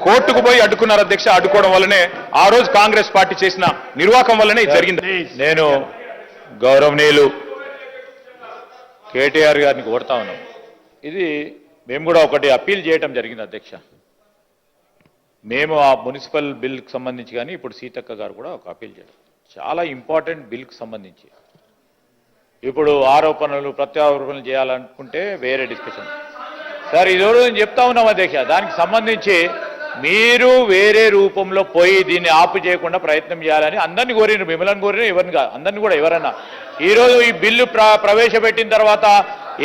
కోర్టుకు పోయి అడ్డుకున్నారు అధ్యక్ష. అడ్డుకోవడం వల్లనే ఆ రోజు కాంగ్రెస్ పార్టీ చేసిన నిర్వాకం వల్లనే ఇది జరిగింది. నేను గౌరవనీయులు కేటీఆర్ గారిని కోరుతా ఉన్నాం. ఇది మేము కూడా ఒకటి అప్పీల్ చేయడం జరిగింది అధ్యక్ష. మేము ఆ మున్సిపల్ బిల్కి సంబంధించి కానీ ఇప్పుడు సీతక్క గారు కూడా ఒక అప్పీల్ చేయడం చాలా ఇంపార్టెంట్ బిల్కి సంబంధించి. ఇప్పుడు ఆరోపణలు ప్రత్యారోపణలు చేయాలనుకుంటే వేరే డిస్కషన్ సార్. ఈరోజు నేను చెప్తా ఉన్నాం అధ్యక్ష, దానికి సంబంధించి మీరు వేరే రూపంలో పోయి దీన్ని ఆపు చేయకుండా ప్రయత్నం చేయాలని అందరినీ కోరిన, మిమ్మల్ని కోరిన, ఎవరిని కాదు అందరినీ కూడా ఎవరన్నా ఈరోజు ఈ బిల్లు ప్రవేశపెట్టిన తర్వాత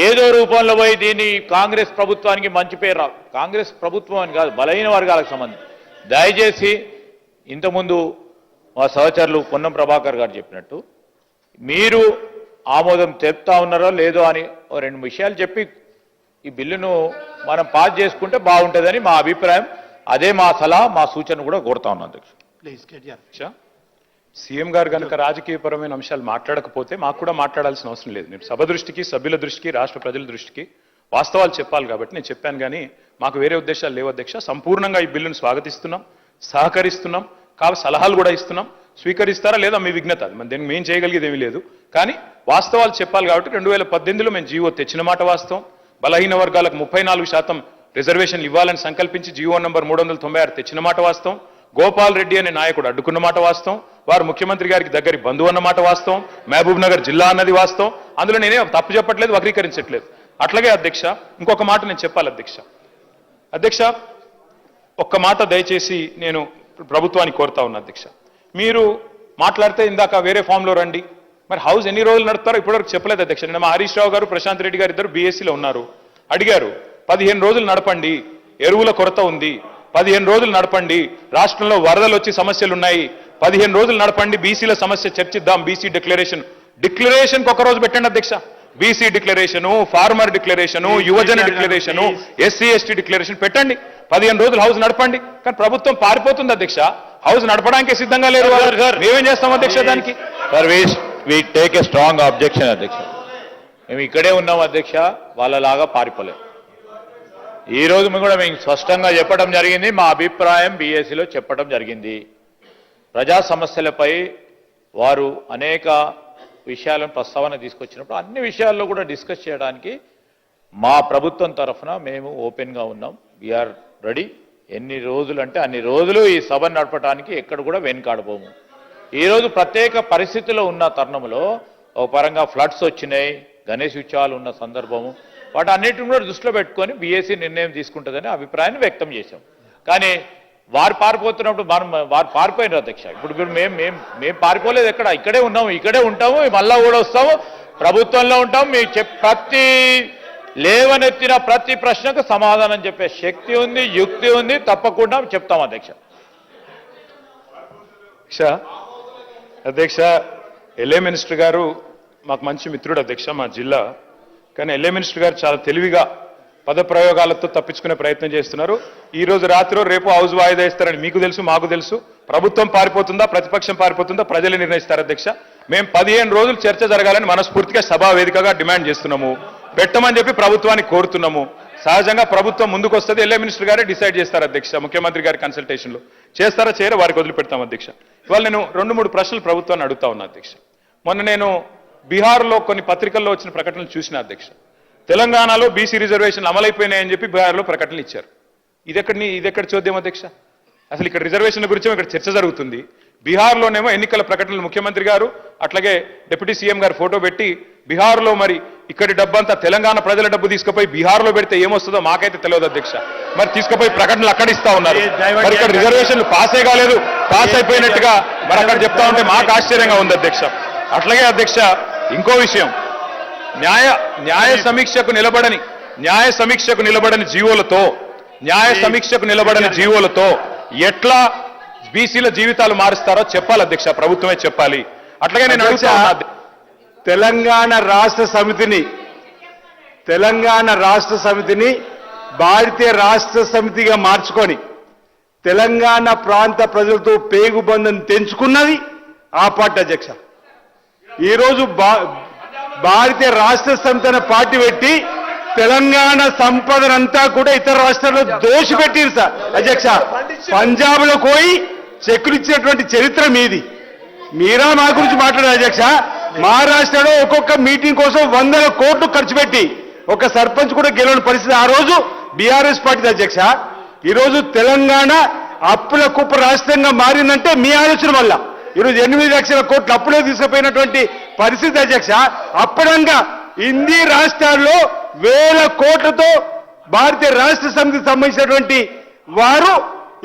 ఏదో రూపంలో పోయి దీన్ని కాంగ్రెస్ ప్రభుత్వానికి మంచి పేరు రాదు. కాంగ్రెస్ ప్రభుత్వం అని కాదు, బలహీన వర్గాలకు సంబంధించి దయచేసి ఇంతకుముందు మా సహచరులు పొన్నం ప్రభాకర్ గారు చెప్పినట్టు మీరు ఆమోదం చెప్తా ఉన్నారో లేదో అని ఓ రెండు విషయాలు చెప్పి ఈ బిల్లును మనం పాస్ చేసుకుంటే బాగుంటుందని మా అభిప్రాయం. అదే మా సలహా, మా సూచన కూడా కోరుతా ఉన్నాం అధ్యక్ష. సీఎం గారు కనుక రాజకీయపరమైన అంశాలు మాట్లాడకపోతే మాకు కూడా మాట్లాడాల్సిన అవసరం లేదు. నేను సభ దృష్టికి, సభ్యుల దృష్టికి, రాష్ట్ర ప్రజల దృష్టికి వాస్తవాలు చెప్పాలి కాబట్టి నేను చెప్పాను. కానీ మాకు వేరే ఉద్దేశాలు లేవు అధ్యక్ష. సంపూర్ణంగా ఈ బిల్లును స్వాగతిస్తున్నాం, సహకరిస్తున్నాం, కాబట్టి సలహాలు కూడా ఇస్తున్నాం. స్వీకరిస్తారా లేదా మీ విఘ్నత, అది దీనికి మేము చేయగలిగేది ఏమీ లేదు. కానీ వాస్తవాలు చెప్పాలి కాబట్టి 2018లో మేము జీవో తెచ్చిన మాట వాస్తవం. బలహీన వర్గాలకు 34% రిజర్వేషన్లు ఇవ్వాలని సంకల్పించి జీవో నంబర్ 396 తెచ్చిన మాట వాస్తవం. గోపాల్ రెడ్డి అనే నాయకుడు అడ్డుకున్న మాట వాస్తవం. వారు ముఖ్యమంత్రి గారికి దగ్గరి బంధువు అన్న మాట వాస్తవం. మహబూబ్ నగర్ జిల్లా అన్నది వాస్తవం. అందులో నేనే తప్పు చెప్పట్లేదు, వక్రీకరించట్లేదు. అట్లాగే అధ్యక్ష ఇంకొక మాట నేను చెప్పాలి అధ్యక్ష. ఒక్క మాట దయచేసి నేను ప్రభుత్వానికి కోరుతా ఉన్నా అధ్యక్ష. మీరు మాట్లాడితే ఇందాక వేరే ఫామ్లో రండి, మరి హౌస్ ఎన్ని రోజులు నడుపుతారో ఇప్పటివరకు చెప్పలేదు అధ్యక్ష. నిన్న మా హరీష్ రావు గారు, ప్రశాంత్ రెడ్డి గారు ఇద్దరు బీఎస్సీలో ఉన్నారు, అడిగారు 15 రోజులు నడపండి, ఎరువుల కొరత ఉంది, 15 రోజులు నడపండి, రాష్ట్రంలో వరదలు వచ్చి సమస్యలు ఉన్నాయి, 15 రోజులు నడపండి, బీసీల సమస్య చర్చిద్దాం, బీసీ డిక్లరేషన్కి ఒక రోజు పెట్టండి అధ్యక్ష. బీసీ డిక్లరేషను, ఫార్మర్ డిక్లరేషను, యువజన డిక్లరేషను, ఎస్సీ ఎస్టీ డిక్లరేషన్ పెట్టండి, 15 రోజులు హౌస్ నడపండి. కానీ ప్రభుత్వం పారిపోతుంది అధ్యక్ష, హౌస్ నడపడానికే సిద్ధంగా లేరు. మేమేం చేస్తాం అధ్యక్ష దానికి? We take a strong objection అధ్యక్ష. మేము ఇక్కడే ఉన్నాం అధ్యక్ష, వాళ్ళలాగా పారిపోలేం. ఈ రోజు కూడా మేము స్పష్టంగా చెప్పడం జరిగింది, మా అభిప్రాయం బీఎస్సీలో చెప్పడం జరిగింది. ప్రజా సమస్యలపై వారు అనేక విషయాలను ప్రస్తావన తీసుకొచ్చినప్పుడు అన్ని విషయాల్లో కూడా డిస్కస్ చేయడానికి మా ప్రభుత్వం తరఫున మేము ఓపెన్గా ఉన్నాం. We are ready. ఎన్ని రోజులు అంటే అన్ని రోజులు ఈ సభను నడపడానికి ఎక్కడ కూడా వెనుకాడబోము. ఈరోజు ప్రత్యేక పరిస్థితుల్లో ఉన్న తరుణంలో ఒక పరంగా ఫ్లడ్స్ వచ్చినాయి, గణేష్ ఉత్సవాలు ఉన్న సందర్భము, వాటి అన్నిటిని కూడా దృష్టిలో పెట్టుకొని బీఎస్సీ నిర్ణయం తీసుకుంటుందని అభిప్రాయాన్ని వ్యక్తం చేశాం. కానీ వారు పారిపోతున్నప్పుడు వారు పారిపోయినారు అధ్యక్ష. ఇప్పుడు మేము పారిపోలేదు, ఇక్కడే ఉన్నాము, ఇక్కడే ఉంటాము, మళ్ళా కూడా వస్తాము, ప్రభుత్వంలో ఉంటాము. మీ ప్రతి లేవనెత్తిన ప్రతి ప్రశ్నకు సమాధానం చెప్పే శక్తి ఉంది, యుక్తి ఉంది, తప్పకుండా చెప్తాం అధ్యక్ష. అధ్యక్ష ఎల్ఏ మినిస్టర్ గారు మాకు మంచి మిత్రుడు అధ్యక్ష, మా జిల్లా. కానీ ఎల్ఏ మినిస్టర్ గారు చాలా తెలివిగా పదప్రయోగాలతో తప్పించుకునే ప్రయత్నం చేస్తున్నారు. ఈ రోజు రాత్రి రేపు హౌస్ వాయిదా ఇస్తారని మీకు తెలుసు, మాకు తెలుసు. ప్రభుత్వం పారిపోతుందా, ప్రతిపక్షం పారిపోతుందా, ప్రజలే నిర్ణయిస్తారు అధ్యక్ష. మేము 15 రోజులు చర్చ జరగాలని మనస్ఫూర్తిగా సభా వేదికగా డిమాండ్ చేస్తున్నాము. పెట్టమని చెప్పి ప్రభుత్వాన్ని కోరుతున్నాము. సహజంగా ప్రభుత్వం ముందుకు వస్తుంది, ఎల్ఏ మినిస్టర్ గారే డిసైడ్ చేస్తారు అధ్యక్ష. ముఖ్యమంత్రి గారి కన్సల్టేషన్లో చేస్తారా చేయరా వారికి వదిలిపెడతాం అధ్యక్ష. ఇవాళ నేను 2-3 ప్రశ్నలు ప్రభుత్వాన్ని అడుగుతా ఉన్నా అధ్యక్ష. మొన్న నేను బీహార్లో కొన్ని పత్రికల్లో వచ్చిన ప్రకటనలు చూసిన అధ్యక్ష. తెలంగాణలో బీసీ రిజర్వేషన్లు అమలైపోయినాయని చెప్పి బీహార్లో ప్రకటనలు ఇచ్చారు. ఇదెక్కడ చూద్దాం అధ్యక్ష? అసలు ఇక్కడ రిజర్వేషన్ల గురించి ఇక్కడ చర్చ జరుగుతుంది. బీహార్లోనేమో ఎన్నికల ప్రకటనలు ముఖ్యమంత్రి గారు అట్లాగే డిప్యూటీ సీఎం గారు ఫోటో పెట్టి బీహార్లో మరి ఇక్కడి డబ్బంతా తెలంగాణ ప్రజల డబ్బు తీసుకుపోయి బీహార్లో పెడితే ఏమొస్తుందో మాకైతే తెలియదు అధ్యక్ష. మరి తీసుకుపోయి ప్రకటనలు అక్కడ ఇస్తా ఉన్నారు. మరి ఇక్కడ రిజర్వేషన్లు పాసే కాలేదు, పాస్ అయిపోయినట్టుగా మరి అక్కడ చెప్తా ఉంటే మాకు ఆశ్చర్యంగా ఉంది అధ్యక్ష. అట్లాగే అధ్యక్ష ఇంకో విషయం, న్యాయ సమీక్షకు నిలబడని జీవోలతో ఎట్లా బీసీల జీవితాలు మారుస్తారో చెప్పాలి అధ్యక్ష, ప్రభుత్వమే చెప్పాలి. అట్లాగే నేను తెలంగాణ రాష్ట్ర సమితిని భారతీయ రాష్ట్ర సమితిగా మార్చుకొని తెలంగాణ ప్రాంత ప్రజలతో పేగుబంధం తెంచుకున్నది ఆ పార్టీ అధ్యక్ష. ఈరోజు భారతీయ రాష్ట్ర సమితి అనే పార్టీ పెట్టి తెలంగాణ సంపదనంతా కూడా ఇతర రాష్ట్రాల్లో దోషిపెట్టిరు సార్ అధ్యక్ష. పంజాబ్ లో పోయి చెక్కులు ఇచ్చినటువంటి చరిత్ర మీది. మీరా మా గురించి మాట్లాడారు అధ్యక్ష. మహారాష్ట్రలో ఒక్కొక్క మీటింగ్ కోసం 100 కోట్లు ఖర్చు పెట్టి ఒక సర్పంచ్ కూడా గెలవని పరిస్థితి ఆ రోజు బీఆర్ఎస్ పార్టీ అధ్యక్ష. ఈరోజు తెలంగాణ అప్పుల కుప్ప రాష్ట్రంగా మారిందంటే మీ ఆలోచన వల్ల. ఈరోజు 8 లక్షల కోట్లు అప్పులో తీసుకుపోయినటువంటి పరిస్థితి అధ్యక్ష. అప్పడంగా హిందీ రాష్ట్రాల్లో 1000 కోట్లతో భారతీయ రాష్ట్ర సమితికి సంబంధించినటువంటి వారు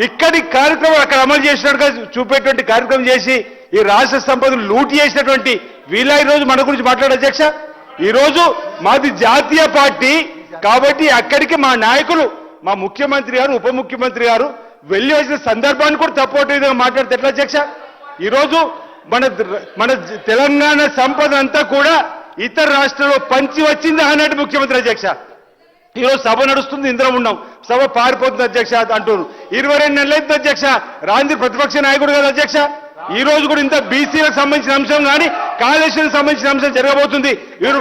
ఇక్కడి కార్యక్రమం అక్కడ అమలు చేసినట్టుగా చూపేటువంటి కార్యక్రమం చేసి ఈ రాష్ట్ర సంపదను లూటి చేసినటువంటి వీళ్ళ ఈరోజు మన గురించి మాట్లాడే అధ్యక్ష. ఈరోజు మాది జాతీయ పార్టీ కాబట్టి అక్కడికి మా నాయకులు, మా ముఖ్యమంత్రి గారు, ఉప ముఖ్యమంత్రి గారు వెళ్ళి వచ్చిన సందర్భాన్ని కూడా తప్పొట్టే విధంగా మాట్లాడితే ఎట్లా అధ్యక్ష? ఈరోజు మన తెలంగాణ సంపద అంతా కూడా ఇతర రాష్ట్రాల్లో పంచి వచ్చింది అన్నట్టు ముఖ్యమంత్రి అధ్యక్ష. ఈరోజు సభ నడుస్తుంది, ఇందులో ఉన్నాం, సభ పారిపోతుంది అధ్యక్ష అంటున్నారు. 22 నెలలైంది అధ్యక్ష, రాంది ప్రతిపక్ష నాయకుడు కదా అధ్యక్ష. ఈ రోజు కూడా ఇంత బీసీలకు సంబంధించిన అంశం కానీ కాళేశ్వరం సంబంధించిన అంశం జరగబోతుంది.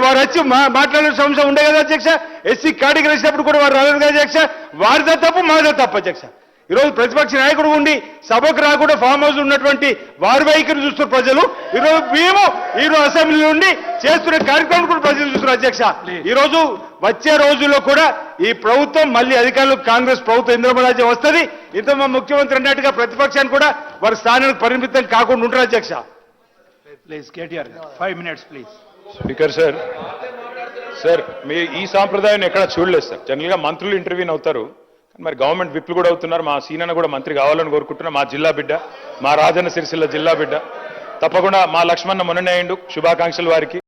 వారు వచ్చి మాట్లాడాల్సిన అంశం ఉండే కదా అధ్యక్ష. ఎస్సీ కేటగిరీ వచ్చినప్పుడు కూడా వారు రాలేదు కదా అధ్యక్ష. వారిదా తప్పు, మాదా తప్పు అధ్యక్ష. ఈరోజు ప్రతిపక్ష నాయకుడు ఉండి సభకు రాకుండా ఫామ్ హౌస్ ఉన్నటువంటి వారి వైఖరి చూస్తున్న ప్రజలు, ఈరోజు మేము ఈరోజు అసెంబ్లీ నుండి చేస్తున్న కార్యక్రమం కూడా ప్రజలు చూస్తున్నారు అధ్యక్ష. ఈరోజు వచ్చే రోజుల్లో కూడా ఈ ప్రభుత్వం మళ్ళీ అధికారులు కాంగ్రెస్ ప్రభుత్వం ఇంద్రమరాజ్యం వస్తుంది. ఇంత మా ముఖ్యమంత్రి అన్నట్టుగా ప్రతిపక్షాన్ని కూడా వారి స్థానానికి పరిమితం కాకుండా ఉంటారు అధ్యక్ష. Please KTR 5 minutes please. Speaker sir, sir మీ ఈ సాంప్రదాయాన్ని ఎక్కడ చూడలేదు సార్. జనరల్గా మంత్రులు ఇంటర్వ్యూని అవుతారు, మరి గవర్నమెంట్ విప్లు కూడా అవుతున్నారు. మా సీనన్న కూడా మంత్రి కావాలని కోరుకుంటున్నా. మా జిల్లా బిడ్డ, మా రాజన్న సిరిసిల్ల జిల్లా బిడ్డ. తప్పకుండా మా లక్ష్మణ మొన్ననే అయ్యిండు. శుభాకాంక్షలు వారికి.